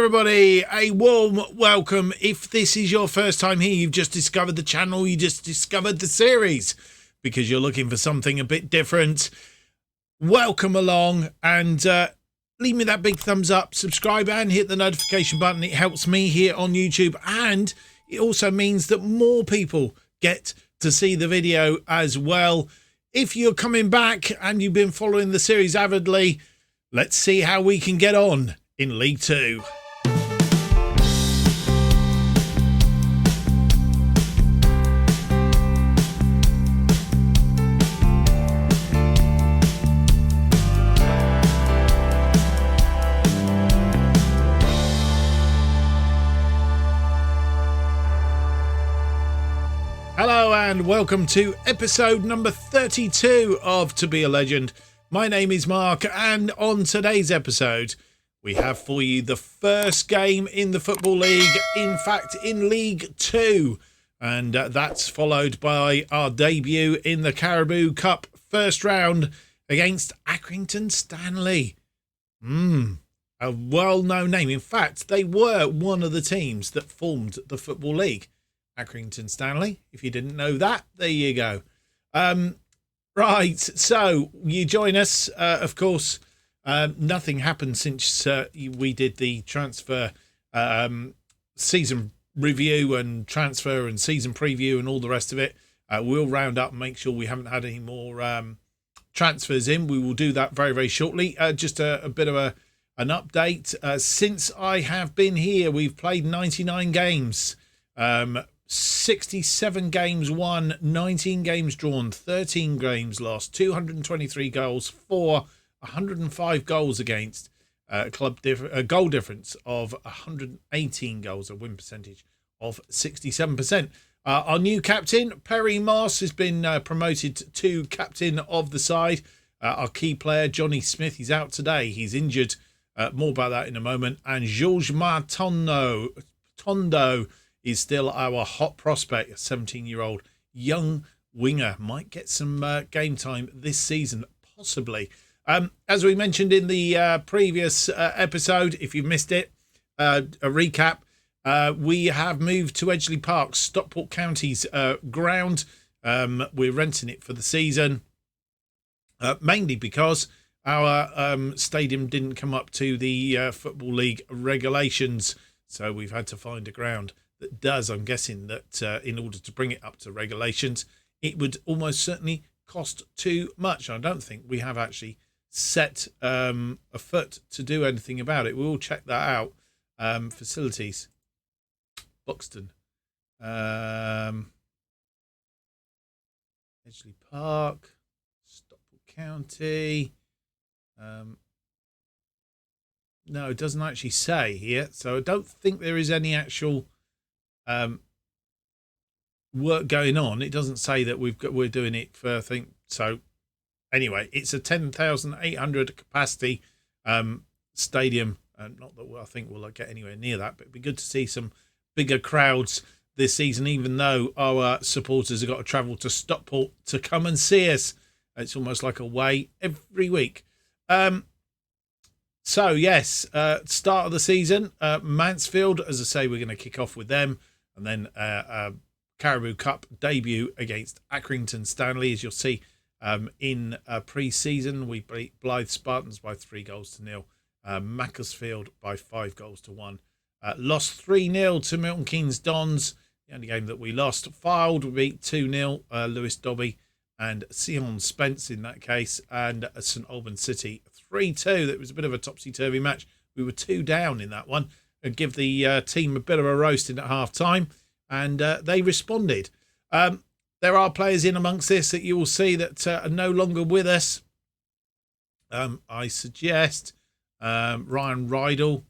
everybody, a warm welcome. If this is your first time here, you've just discovered the channel, you just discovered the series because you're looking for something a bit different. Welcome along and leave me that big thumbs up, subscribe and hit the notification button. It helps me here on YouTube and it also means that more people get to see the video as well. If you're coming back and you've been following the series avidly, let's see how we can get on in League Two. Hello and welcome to episode number 32 of To Be a Legend. My name is Mark and on today's episode we have for you the first game in the Football League, in fact in League 2, and that's followed by our debut in the Carabao Cup first round against Accrington Stanley. A well-known name. In fact, they were one of the teams that formed the Football League. Accrington Stanley, if you didn't know that, there you go. Right, so you join us, of course. Nothing happened since we did the transfer season review and transfer and season preview and all the rest of it. We'll round up and make sure we haven't had any more transfers in. We will do that very, very shortly. Just a bit of an update. Since I have been here, we've played 99 games. 67 games won, 19 games drawn, 13 games lost, 223 goals for, 105 goals against, goal difference of 118 goals, a win percentage of 67%. Our new captain, Perry Moss, has been promoted to captain of the side. Our key player, Johnny Smith, he's out today. He's injured. More about that in a moment. And Georges Tondo is still our hot prospect, a 17-year-old young winger. Might get some game time this season, possibly. As we mentioned in the previous episode, if you missed it, a recap, we have moved to Edgeley Park, Stockport County's ground. We're renting it for the season, mainly because our stadium didn't come up to the Football League regulations, so we've had to find a ground that does. I'm guessing that in order to bring it up to regulations, it would almost certainly cost too much. I don't think we have actually set a foot to do anything about it. We'll check that out. Facilities, Buxton, Edgeley Park, Stockport County. No, it doesn't actually say here, so I don't think there is any actual work going on. It doesn't say that we're doing it for, I think so. Anyway, it's a 10,800 capacity stadium. Not that I think we'll get anywhere near that, but it'd be good to see some bigger crowds this season, even though our supporters have got to travel to Stockport to come and see us. It's almost like away every week. So yes, start of the season, Mansfield, as I say, we're going to kick off with them. And then Carabao Cup debut against Accrington Stanley. As you'll see in pre-season, we beat Blythe Spartans by 3-0. Macclesfield by 5-1. Lost 3-0 to Milton Keynes Dons. The only game that we lost. Fylde we beat 2-0. Lewis Dobby and Sion Spence in that case. And St Albans City 3-2. That was a bit of a topsy-turvy match. We were 2 down in that one. And give the team a bit of a roasting at half-time, and they responded. There are players in amongst this that you will see that are no longer with us. I suggest Ryan Rydell.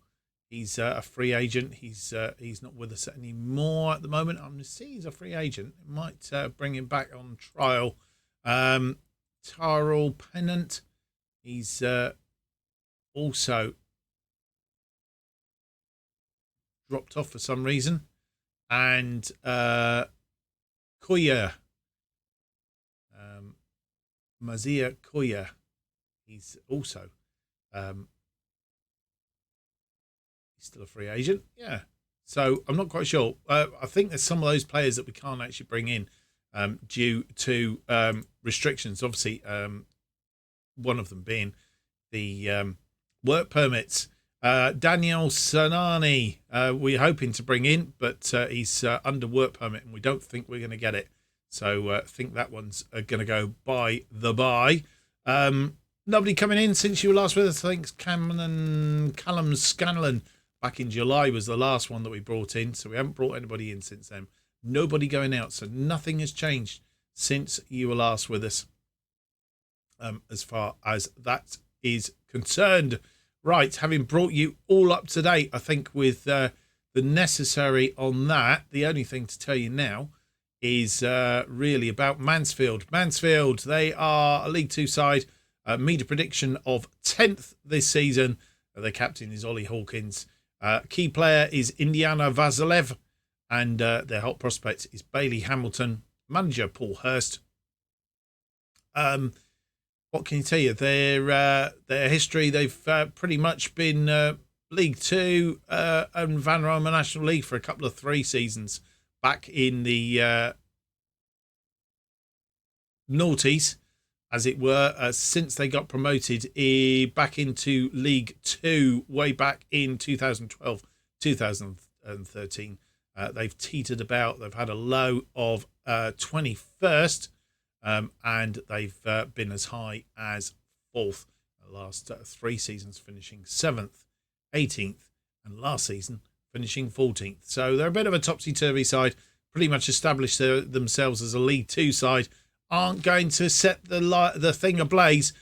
He's a free agent. He's not with us anymore at the moment. I'm going to see he's a free agent. Might bring him back on trial. Tyrell Pennant. He's also dropped off for some reason, and Koya, Mazia Koya, he's also He's still a free agent. Yeah. So I'm not quite sure. I think there's some of those players that we can't actually bring in due to restrictions. Obviously, one of them being the work permits. Daniel Sanani, we're hoping to bring in, but he's under work permit and we don't think we're going to get it. So I think that one's going to go by the by. Nobody coming in since you were last with us. I think Callum Scanlon back in July was the last one that we brought in. So we haven't brought anybody in since then. Nobody going out. So nothing has changed since you were last with us as far as that is concerned. Right, having brought you all up to date, I think, with the necessary on that, the only thing to tell you now is really about Mansfield. Mansfield, they are a League Two side. Media prediction of 10th this season. Their captain is Ollie Hawkins. Key player is Indiana Vasilev. And their hot prospect is Bailey Hamilton. Manager Paul Hurst. What can you tell you? Their history, they've pretty much been League Two and Van Roma National League for a couple of 3 seasons back in the noughties, as it were, since they got promoted back into League Two way back in 2012, 2013. They've teetered about. They've had a low of 21st. And they've been as high as 4th the last 3 seasons, finishing 7th, 18th, and last season finishing 14th. So they're a bit of a topsy-turvy side, pretty much established themselves as a League Two side. Aren't going to set the thing ablaze,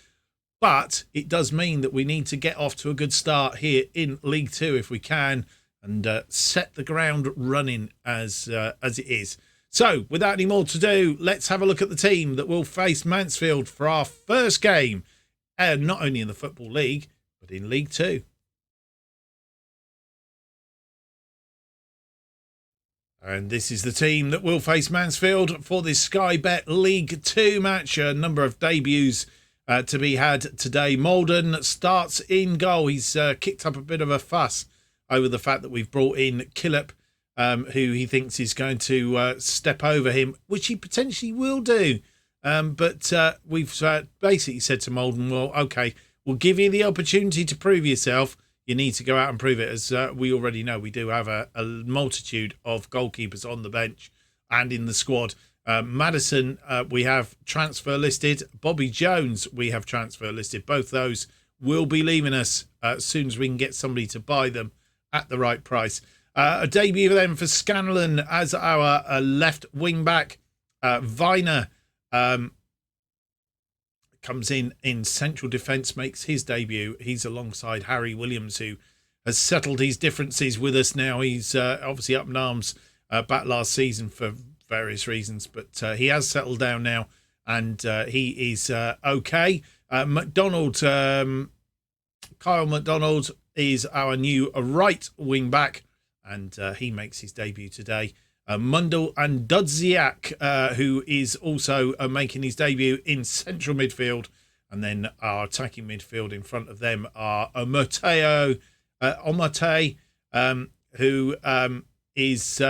but it does mean that we need to get off to a good start here in League Two if we can, and set the ground running as it is. So, without any more to do, let's have a look at the team that will face Mansfield for our first game, not only in the Football League, but in League Two. And this is the team that will face Mansfield for this Sky Bet League Two match. A number of debuts to be had today. Malden starts in goal. He's kicked up a bit of a fuss over the fact that we've brought in Killip, who he thinks is going to step over him, which he potentially will do. But we've basically said to Malden, well, okay, we'll give you the opportunity to prove yourself. You need to go out and prove it. As we already know, we do have a multitude of goalkeepers on the bench and in the squad. Madison, we have transfer listed. Bobby Jones, we have transfer listed. Both those will be leaving us as soon as we can get somebody to buy them at the right price. A debut then for Scanlon as our left wing back. Viner comes in central defence, makes his debut. He's alongside Harry Williams, who has settled his differences with us now. He's obviously up in arms back last season for various reasons, but he has settled down now, and he is okay. McDonald, Kyle McDonald is our new right wing back, and he makes his debut today. Mundell and Dudziak, who is also making his debut in central midfield. And then our attacking midfield in front of them are Omate, who is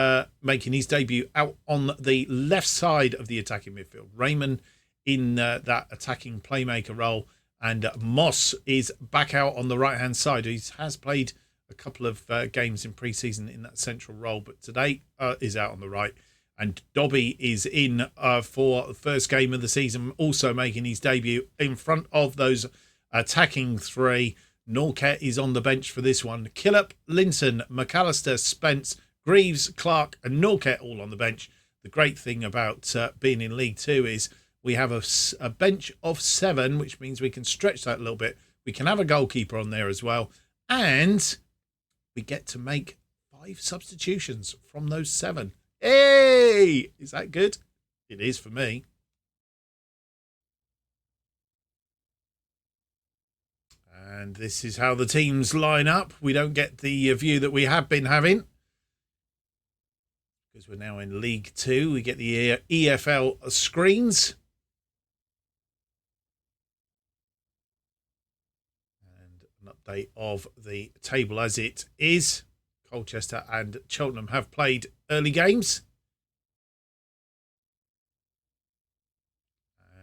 making his debut out on the left side of the attacking midfield. Raymond in that attacking playmaker role. And Moss is back out on the right-hand side. He has played a couple of games in pre-season in that central role, but today is out on the right. And Dobby is in for the first game of the season, also making his debut in front of those attacking three. Norquette is on the bench for this one. Killip, Linton, McAllister, Spence, Greaves, Clark and Norquette all on the bench. The great thing about being in League Two is we have a bench of 7, which means we can stretch that a little bit. We can have a goalkeeper on there as well. And we get to make 5 substitutions from those 7. Hey! Is that good? It is for me. And this is how the teams line up. We don't get the view that we have been having, because we're now in League Two. We get the EFL screens. And an update of the table as it is. Colchester and Cheltenham have played early games.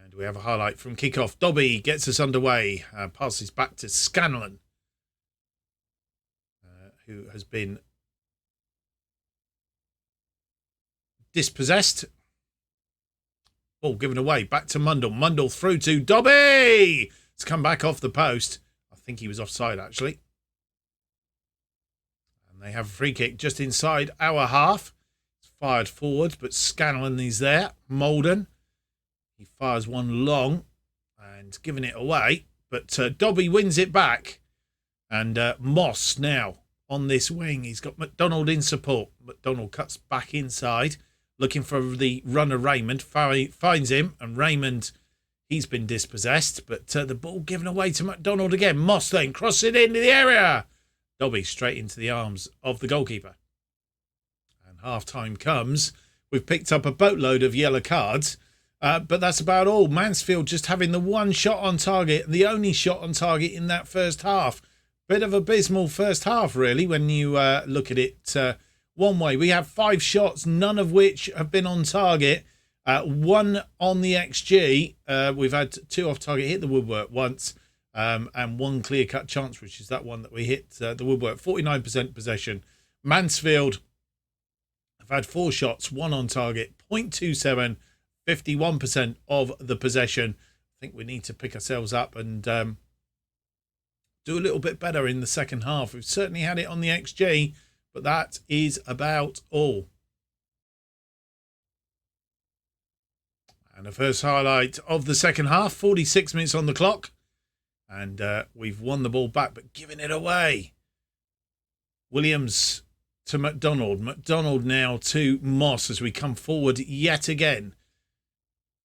And we have a highlight from kickoff. Dobby gets us underway. Passes back to Scanlon, who has been dispossessed. Ball given away. Back to Mundle. Mundle through to Dobby. It's come back off the post. I think he was offside, actually. And they have a free kick just inside our half. It's fired forward, but Scanlon is there. Molden. He fires one long and giving it away. But Dobby wins it back. And Moss now on this wing. He's got McDonald in support. McDonald cuts back inside, looking for the runner Raymond. Finds him, and Raymond, he's been dispossessed. But the ball given away to McDonald again. Moss then crosses it into the area. Dobby straight into the arms of the goalkeeper. And half-time comes. We've picked up a boatload of yellow cards. But that's about all. Mansfield just having the one shot on target, the only shot on target in that first half. Bit of abysmal first half, really, when you look at it one way. We have 5 shots, none of which have been on target. 1 on the XG. We've had 2 off target, hit the woodwork once, and 1 clear-cut chance, which is that one that we hit the woodwork. 49% possession. Mansfield have had 4 shots, 1 on target, 0.27, 51% of the possession. I think we need to pick ourselves up and do a little bit better in the second half. We've certainly had it on the XG, but that is about all. And the first highlight of the second half, 46 minutes on the clock. And we've won the ball back, but giving it away. Williams to McDonald. McDonald now to Moss as we come forward yet again.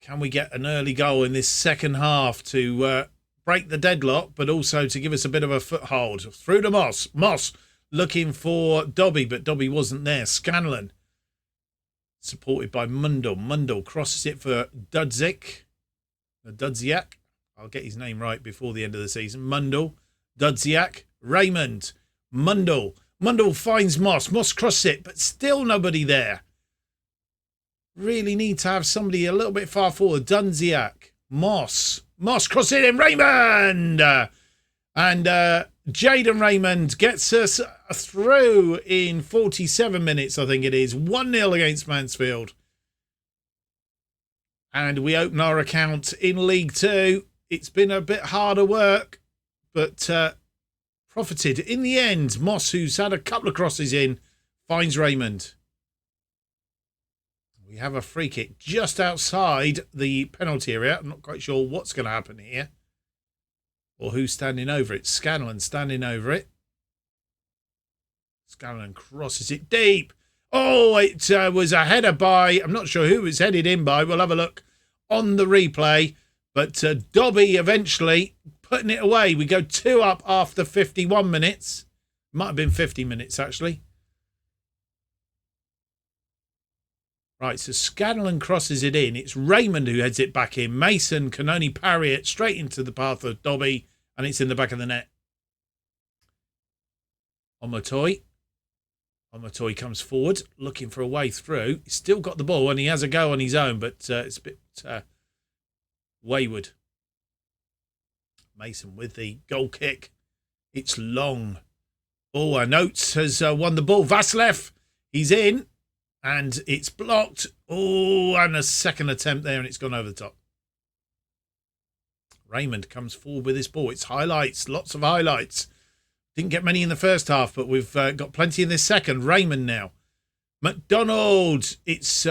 Can we get an early goal in this second half to break the deadlock, but also to give us a bit of a foothold? Through to Moss. Moss looking for Dobby, but Dobby wasn't there. Scanlon, supported by Mundle. Mundle crosses it for Dudziak. I'll get his name right before the end of the season. Mundle, Dudziak, Raymond, Mundle. Mundle finds Moss. Moss crosses it, but still nobody there. Really need to have somebody a little bit far forward. Dudziak, Moss crosses it in. Raymond! And Jaden Raymond gets us through in 47 minutes, I think it is. 1-0 against Mansfield. And we open our account in League Two. It's been a bit harder work, but profited in the end. Moss, who's had a couple of crosses in, finds Raymond. We have a free kick just outside the penalty area. I'm not quite sure what's going to happen here or who's standing over it. Scanlon standing over it. Scanlon crosses it deep. Oh, it was a header by, I'm not sure who it was headed in by. We'll have a look on the replay. But Dobby eventually putting it away. We go 2 up after 51 minutes. Might have been 50 minutes, actually. Right, so Scanlon crosses it in. It's Raymond who heads it back in. Mason can only parry it straight into the path of Dobby, and it's in the back of the net. Omotoy comes forward, looking for a way through. He's still got the ball, and he has a go on his own, but it's a bit wayward. Mason with the goal kick. It's long. Oh, and Oates has won the ball. Vasilev, he's in. And it's blocked. Oh, and a second attempt there, and it's gone over the top. Raymond comes forward with this ball. It's highlights, lots of highlights. Didn't get many in the first half, but we've got plenty in this second. Raymond now. McDonald, it's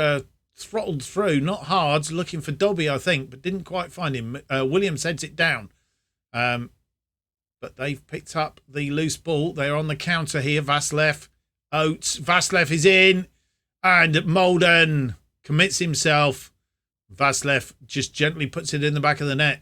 throttled through, not hard, looking for Dobby, I think, but didn't quite find him. Williams heads it down. But they've picked up the loose ball. They're on the counter here. Vasilev, Oates. Vasilev is in. And Molden commits himself. Vasilev just gently puts it in the back of the net.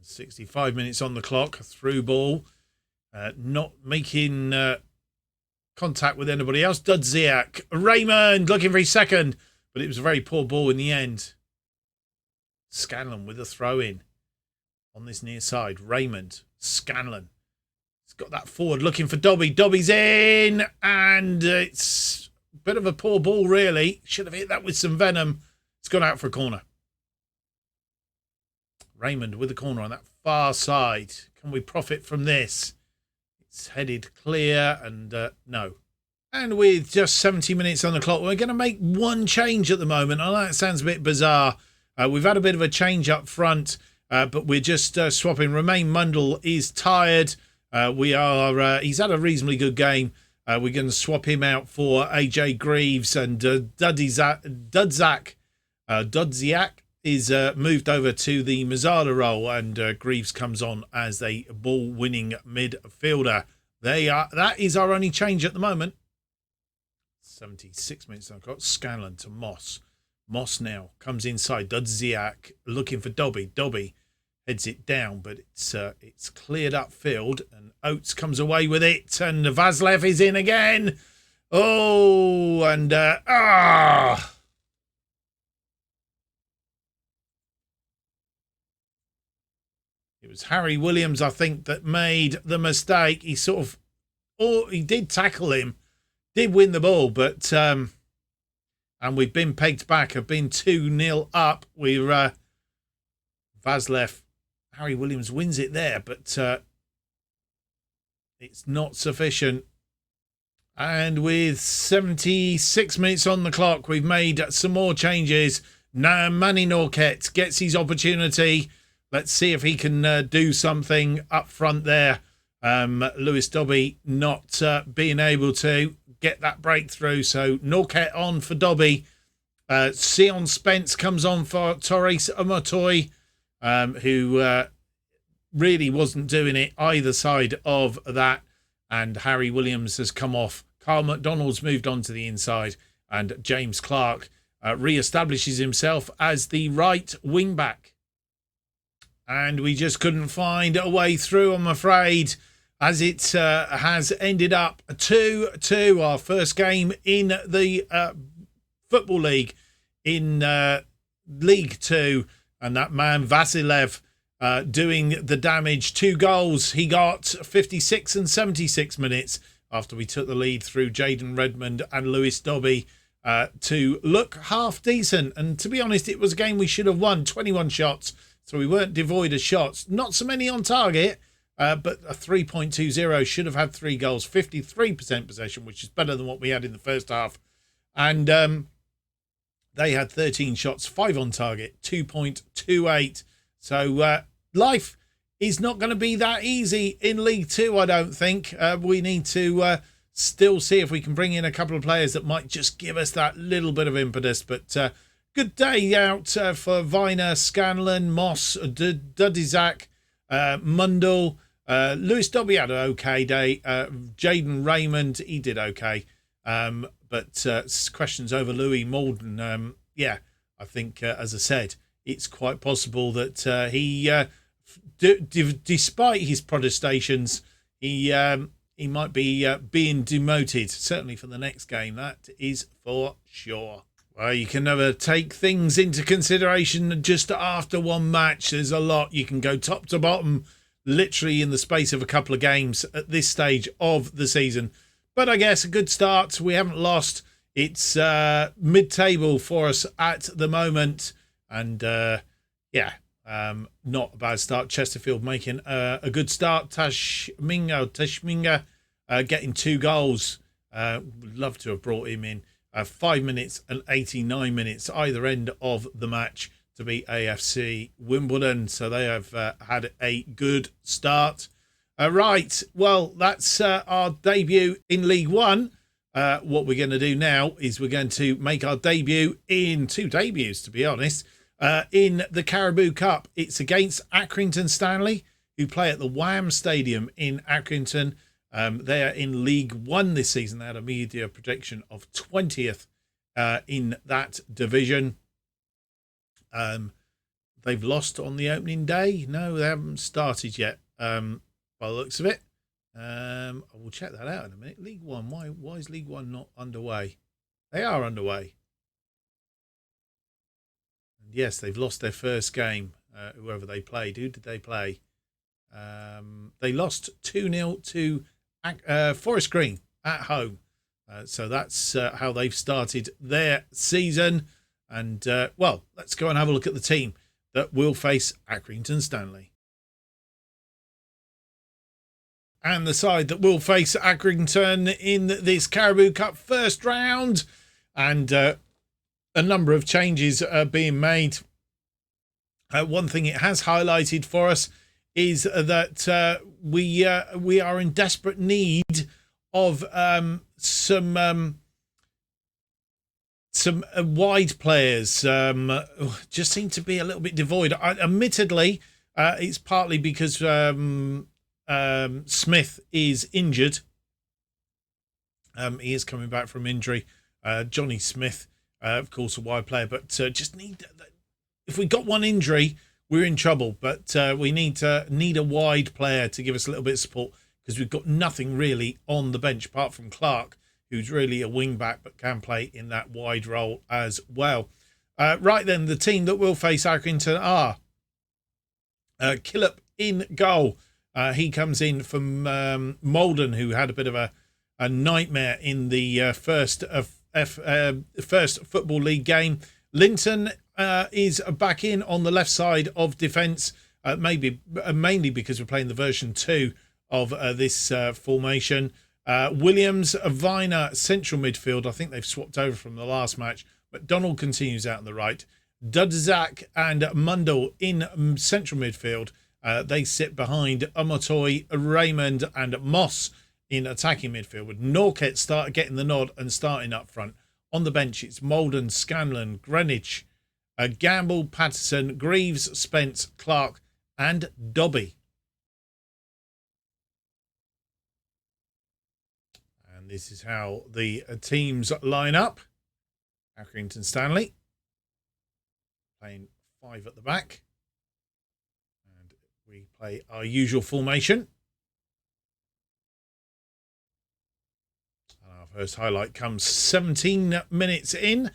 65 minutes on the clock. Through ball. Not making contact with anybody else. Dudziak. Raymond looking for his second. But it was a very poor ball in the end. Scanlon with a throw in. On this near side. Raymond. Scanlon. He's got that forward looking for Dobby. Dobby's in. And it's a bit of a poor ball, really. Should have hit that with some venom. It's gone out for a corner. Raymond with the corner on that far side. Can we profit from this? It's headed clear and no. And with just 70 minutes on the clock, we're going to make one change at the moment. I know that sounds a bit bizarre. We've had a bit of a change up front, but we're just swapping. Romain Mundle is tired. He's had a reasonably good game. We're going to swap him out for AJ Greaves, and Dudziak is moved over to the Mazzala role, and Greaves comes on as a ball-winning midfielder. That is our only change at the moment. 76 minutes on the clock. Scanlon to Moss. Moss now comes inside. Dudziak looking for Dobby. Dobby heads it down, but it's cleared up field, and Oates comes away with it, and Vazlev is in again. Oh, and It was Harry Williams, I think, that made the mistake. He he did tackle him, did win the ball, but and we've been pegged back. Have been 2-0 up. We're Vazlev. Harry Williams wins it there, but it's not sufficient. And with 76 minutes on the clock, we've made some more changes. Now Manny Norquette gets his opportunity. Let's see if he can do something up front there. Lewis Dobby not being able to get that breakthrough. So Norquette on for Dobby. Sion Spence comes on for Torres Amotoy, who really wasn't doing it either side of that. And Harry Williams has come off. Carl McDonald's moved on to the inside. And James Clark re-establishes himself as the right wing-back. And we just couldn't find a way through, I'm afraid, as it has ended up 2-2, our first game in the Football League in League 2. And that man, Vasilev, doing the damage. 2 goals. He got 56 and 76 minutes after we took the lead through Jaden Redmond and Lewis Dobby to look half decent. And to be honest, it was a game we should have won. 21 shots. So we weren't devoid of shots. Not so many on target, but a 3.20 should have had 3 goals. 53% possession, which is better than what we had in the first half. And they had 13 shots, 5 on target, 2.28. So life is not going to be that easy in League 2, I don't think. We need to still see if we can bring in a couple of players that might just give us that little bit of impetus. But good day out for Viner, Scanlon, Moss, Dudziak, Mundle. Lewis Dobby had an okay day. Jaden Raymond, he did okay. But questions over Louis Malden. I think, as I said, it's quite possible that he, despite his protestations, he might be being demoted, certainly for the next game. That is for sure. Well, you can never take things into consideration just after one match. There's a lot. You can go top to bottom, literally in the space of a couple of games at this stage of the season. But I guess a good start. We haven't lost. It's mid-table for us at the moment. And, not a bad start. Chesterfield making a good start. Tashminga getting 2 goals. Would love to have brought him in. 5 minutes and 89 minutes either end of the match to beat AFC Wimbledon. So they have had a good start. Right, well, that's our debut in League 1. What we're going to do now is we're going to make our debut in 2 debuts, to be honest, in the Carabao Cup. It's against Accrington Stanley, who play at the Wham Stadium in Accrington. They are in League 1 this season. They had a media prediction of 20th in that division. they've lost on the opening day. No, they haven't started yet, by the looks of it. I will check that out in a minute. League One, why is League One not underway? They are underway. And yes, they've lost their first game, whoever they played. Who did they play? They lost 2-0 to Forest Green at home. So that's how they've started their season. And, well, let's go and have a look at the team that will face Accrington Stanley. And the side that will face Accrington in this Carabao Cup first round. And a number of changes are being made. One thing it has highlighted for us is that we are in desperate need of some wide players. Just seem to be a little bit devoid. Admittedly, it's partly because Smith is injured. He is coming back from injury. Johnny Smith, of course, a wide player, but just need. If we got one injury, we're in trouble. But we need a wide player to give us a little bit of support, because we've got nothing really on the bench apart from Clark, who's really a wing back but can play in that wide role as well. Right then, the team that will face Accrington are Killip in goal. He comes in from Malden, who had a bit of a nightmare in the first Football League game. Linton is back in on the left side of defence, mainly because we're playing the version 2 of this formation. Williams, Viner, central midfield. I think they've swapped over from the last match. McDonald continues out on the right. Dudzak and Mundell in central midfield. They sit behind Omotoy, Raymond and Moss in attacking midfield, with Norket start getting the nod and starting up front. On the bench, it's Malden, Scanlon, Greenwich, Gamble, Patterson, Greaves, Spence, Clark and Dobby. And this is how the teams line up. Accrington Stanley playing 5 at the back. And we play our usual formation. And our first highlight comes 17 minutes in.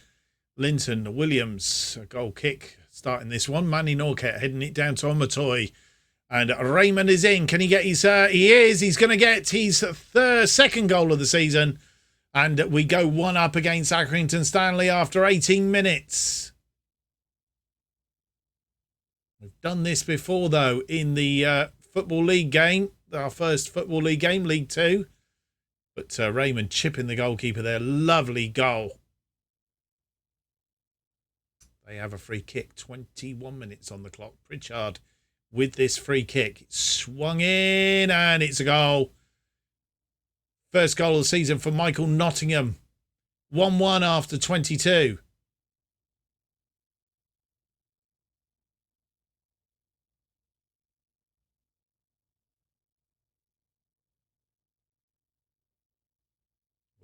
Linton, Williams, a goal kick starting this one. Manny Norket heading it down to Omotoy. And Raymond is in. Can he get his... he is. He's going to get his second goal of the season. And we go 1-up against Accrington Stanley after 18 minutes. We've done this before, though, in the Football League game. Our first Football League game, League 2. But Raymond chipping the goalkeeper there. Lovely goal. They have a free kick. 21 minutes on the clock. Pritchard with this free kick. It's swung in and it's a goal. First goal of the season for Michael Nottingham. 1-1 after 22.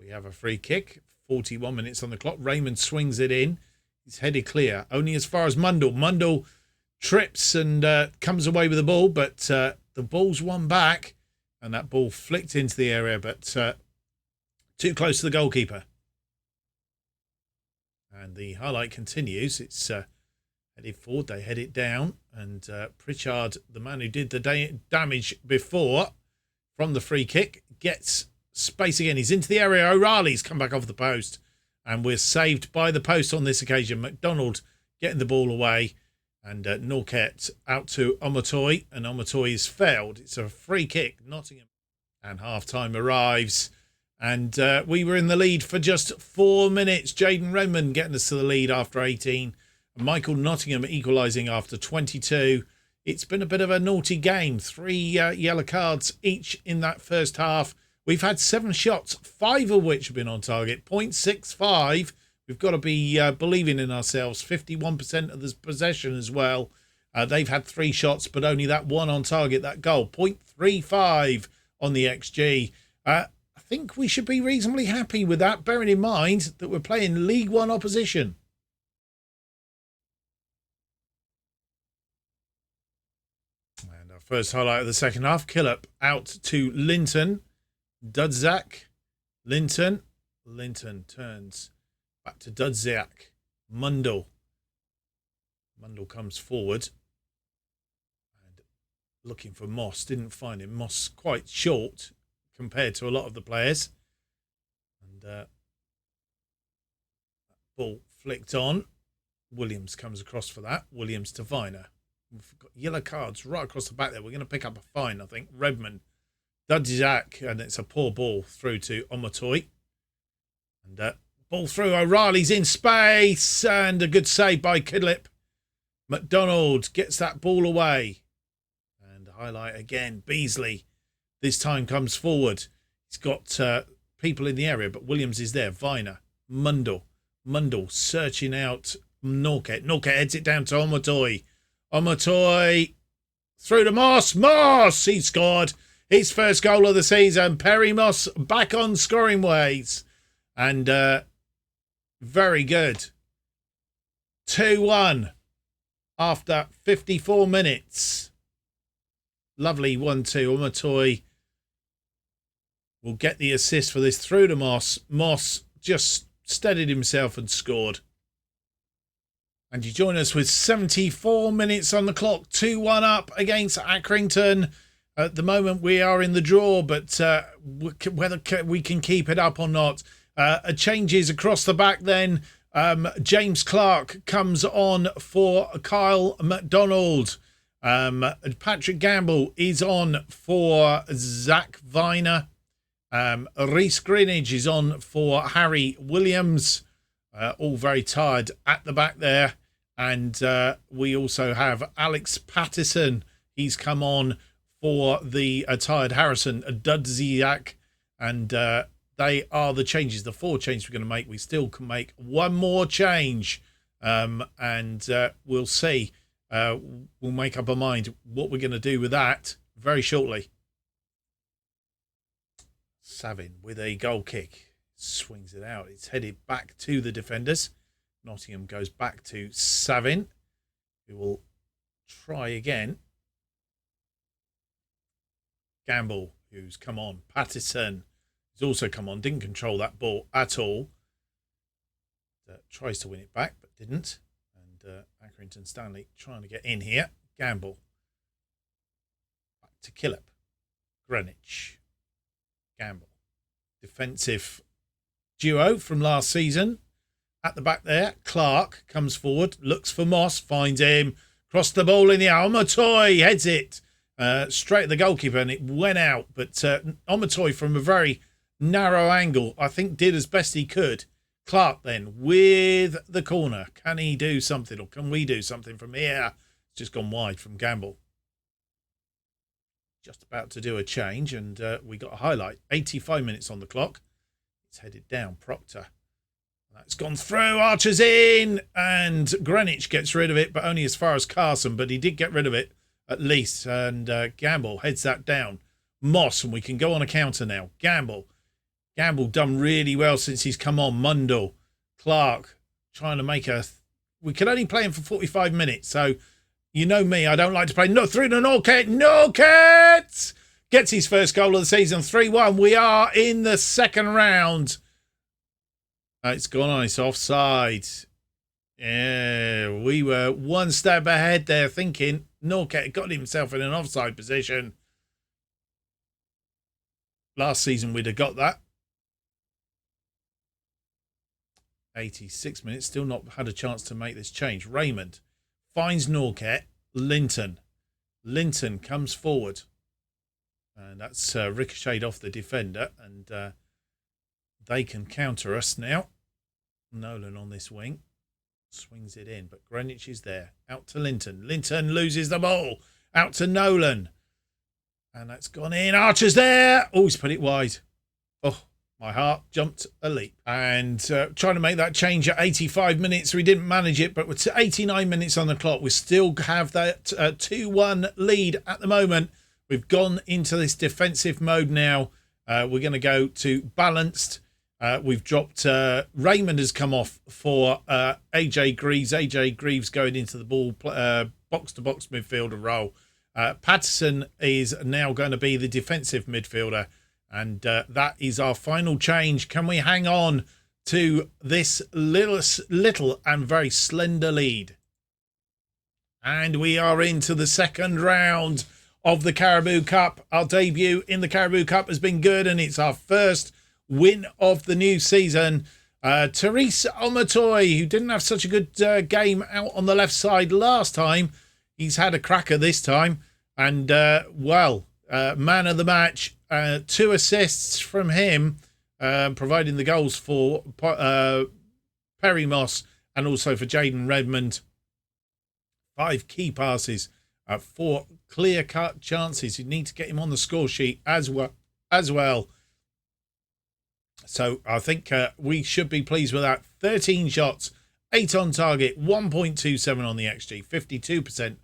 We have a free kick. 41 minutes on the clock. Raymond swings it in. He's headed clear. Only as far as Mundell. Mundell trips and comes away with the ball, but the ball's won back. And that ball flicked into the area, but too close to the goalkeeper. And the highlight continues. It's headed forward. They head it down. And Pritchard, the man who did the damage before from the free kick, gets space again. He's into the area. O'Reilly's come back off the post. And we're saved by the post on this occasion. McDonald getting the ball away. And Norket out to Omotoy. And Omotoy is failed. It's a free kick. Nottingham. And half-time arrives. And we were in the lead for just 4 minutes. Jaden Redmond getting us to the lead after 18. And Michael Nottingham equalising after 22. It's been a bit of a naughty game. 3 yellow cards each in that first half. We've had 7 shots, 5 of which have been on target. 0.65. We've got to be believing in ourselves. 51% of the possession as well. They've had 3 shots, but only that one on target, that goal. 0.35 on the XG. I think we should be reasonably happy with that, bearing in mind that we're playing League One opposition. First highlight of the second half. Killip out to Linton. Dudzak. Linton. Linton turns back to Dudzak. Mundell. Mundell comes forward. And looking for Moss. Didn't find him. Moss quite short compared to a lot of the players. And ball flicked on. Williams comes across for that. Williams to Viner. We've got yellow cards right across the back there. We're going to pick up a fine, I think. Redmond. Dudzak. And it's a poor ball through to Omotoy. And ball through. O'Reilly's in space. And a good save by Killip. McDonald gets that ball away. And highlight again. Beasley this time comes forward. He's got people in the area, but Williams is there. Viner. Mundell. Mundell searching out Norket. Norket heads it down to Omotoy. Omotoy through to Moss. Moss! He scored his first goal of the season. Perry Moss back on scoring ways. And very good. 2-1 after 54 minutes. Lovely 1-2. Omotoy will get the assist for this through to Moss. Moss just steadied himself and scored. And you join us with 74 minutes on the clock. 2-1 up against Accrington. At the moment, we are in the draw, but whether we can keep it up or not. Changes across the back then. James Clark comes on for Kyle McDonald. Patrick Gamble is on for Zach Viner. Reece Greenidge is on for Harry Williams. All very tired at the back there. And we also have Alex Pattison. He's come on for the tired Harrison Dudziak. And they are the changes, the 4 changes we're going to make. We still can make one more change. And we'll see. We'll make up our mind what we're going to do with that very shortly. Savin with a goal kick. Swings it out. It's headed back to the defenders. Nottingham goes back to Savin, who will try again. Gamble, who's come on. Pattison, who's also come on. Didn't control that ball at all. Tries to win it back, but didn't. And Accrington Stanley trying to get in here. Gamble. Back to Killip. Greenwich. Gamble. Defensive duo from last season. At the back there, Clark comes forward, looks for Moss, finds him, crossed the ball in the air. Omotoy heads it straight at the goalkeeper and it went out. But Omotoy from a very narrow angle, I think did as best he could. Clark then with the corner. Can he do something or can we do something from here? It's just gone wide from Gamble. Just about to do a change and we got a highlight. 85 minutes on the clock. It's headed down. Proctor. That's gone through. Archer's in. And Greenwich gets rid of it, but only as far as Carson. But he did get rid of it at least. And Gamble heads that down. Moss. And we can go on a counter now. Gamble. Gamble done really well since he's come on. Mundell. Clark trying to make a... We can only play him for 45 minutes. So, you know me. I don't like to play... No, through to Norket. Norket! Gets his first goal of the season. 3-1. We are in the second round. It's gone on. It's offside. Yeah, we were one step ahead there thinking Norket got himself in an offside position. Last season we'd have got that. 86 minutes. Still not had a chance to make this change. Raymond finds Norket. Linton. Linton comes forward. And that's ricocheted off the defender. And... they can counter us now. Nolan on this wing. Swings it in, but Greenwich is there. Out to Linton. Linton loses the ball. Out to Nolan. And that's gone in. Archer's there. Oh, he's put it wide. Oh, my heart jumped a leap. And trying to make that change at 85 minutes. We didn't manage it, but with 89 minutes on the clock, we still have that 2-1 lead at the moment. We've gone into this defensive mode now. We're going to go to balanced. We've dropped... Raymond has come off for AJ Greaves. AJ Greaves going into the ball, box-to-box midfielder role. Patterson is now going to be the defensive midfielder. And that is our final change. Can we hang on to this little and very slender lead? And we are into the second round of the Carabao Cup. Our debut in the Carabao Cup has been good, and it's our first win of the new season. Therese Omatoy, who didn't have such a good game out on the left side last time, he's had a cracker this time. And, man of the match, 2 assists from him, providing the goals for Perry Moss and also for Jaden Redmond. 5 key passes, 4 clear-cut chances. You need to get him on the score sheet as well. So I think we should be pleased with that. 13 shots, 8 on target, 1.27 on the XG, 52%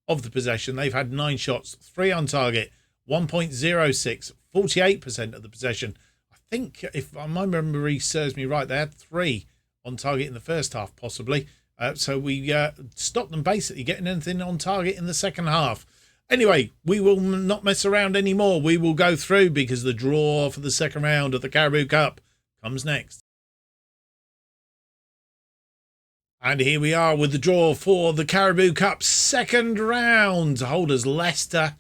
of the possession. They've had 9 shots, 3 on target, 1.06, 48% of the possession. I think, if my memory serves me right, they had 3 on target in the first half, possibly. So we stopped them basically getting anything on target in the second half. Anyway, we will not mess around anymore. We will go through because the draw for the second round of the Carabao Cup comes next. And here we are with the draw for the Carabao Cup second round. Holders Leicester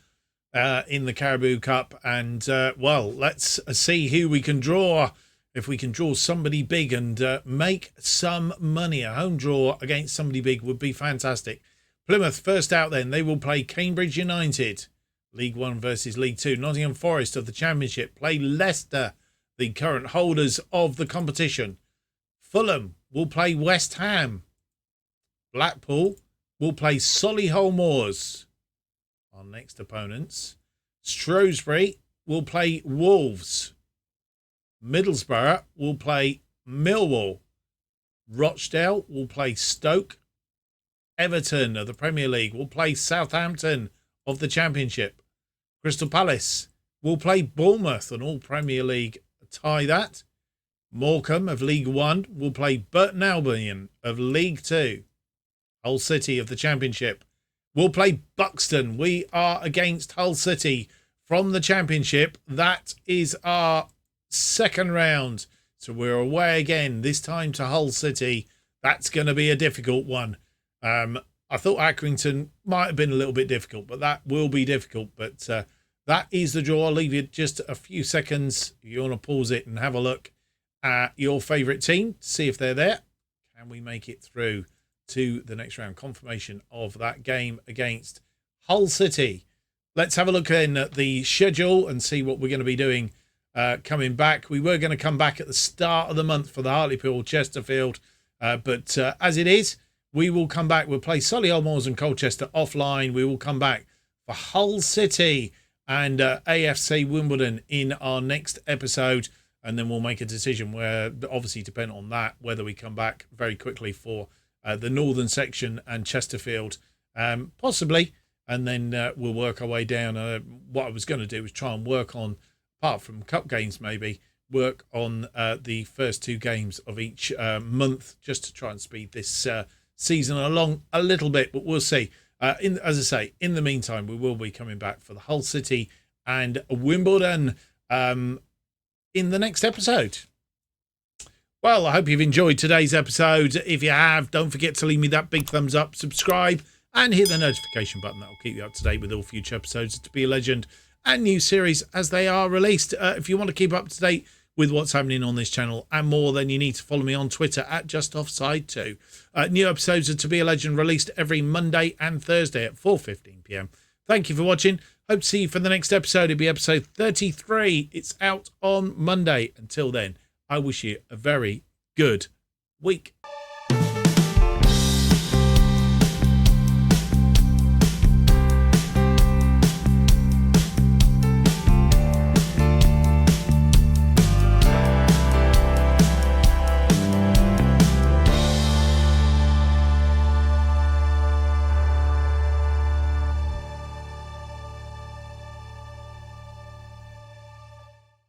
in the Carabao Cup. And, let's see who we can draw. If we can draw somebody big and make some money. A home draw against somebody big would be fantastic. Plymouth first out then. They will play Cambridge United. League 1 versus League 2. Nottingham Forest of the Championship play Leicester, the current holders of the competition. Fulham will play West Ham. Blackpool will play Solihull Moors. Our next opponents. Shrewsbury will play Wolves. Middlesbrough will play Millwall. Rochdale will play Stoke. Everton of the Premier League will play Southampton of the Championship. Crystal Palace will play Bournemouth, an all-Premier League tie that. Morecambe of League 1 will play Burton Albion of League 2. Hull City of the Championship will play Buxton. We are against Hull City from the Championship. That is our second round. So we're away again, this time to Hull City. That's going to be a difficult one. I thought Accrington might have been a little bit difficult, but that will be difficult. But that is the draw. I'll leave you just a few seconds. If you want to pause it and have a look at your favourite team, see if they're there. Can we make it through to the next round? Confirmation of that game against Hull City. Let's have a look in at the schedule and see what we're going to be doing coming back. We were going to come back at the start of the month for the Hartlepool Chesterfield, but as it is, we will come back. We'll play Solihull Moors and Colchester offline. We will come back for Hull City and AFC Wimbledon in our next episode, and then we'll make a decision where, obviously depending on that, whether we come back very quickly for the northern section and Chesterfield, possibly, and then we'll work our way down. What I was going to do was try and work on, apart from cup games maybe, work on the first 2 games of each month, just to try and speed this season along a little bit, but we'll see. As I say, in the meantime, we will be coming back for the Hull City and Wimbledon in the next episode. Well, I hope you've enjoyed today's episode. If you have, don't forget to leave me that big thumbs up, subscribe, and hit the notification button. That will keep you up to date with all future episodes of To Be a Legend and new series as they are released. If you want to keep up to date with what's happening on this channel and more, then you need to follow me on Twitter at JustOffsideToo. New episodes of To Be a Legend released every Monday and Thursday at 4:15 p.m. Thank you for watching. Hope to see you for the next episode. It'll be episode 33. It's out on Monday. Until then, I wish you a very good week.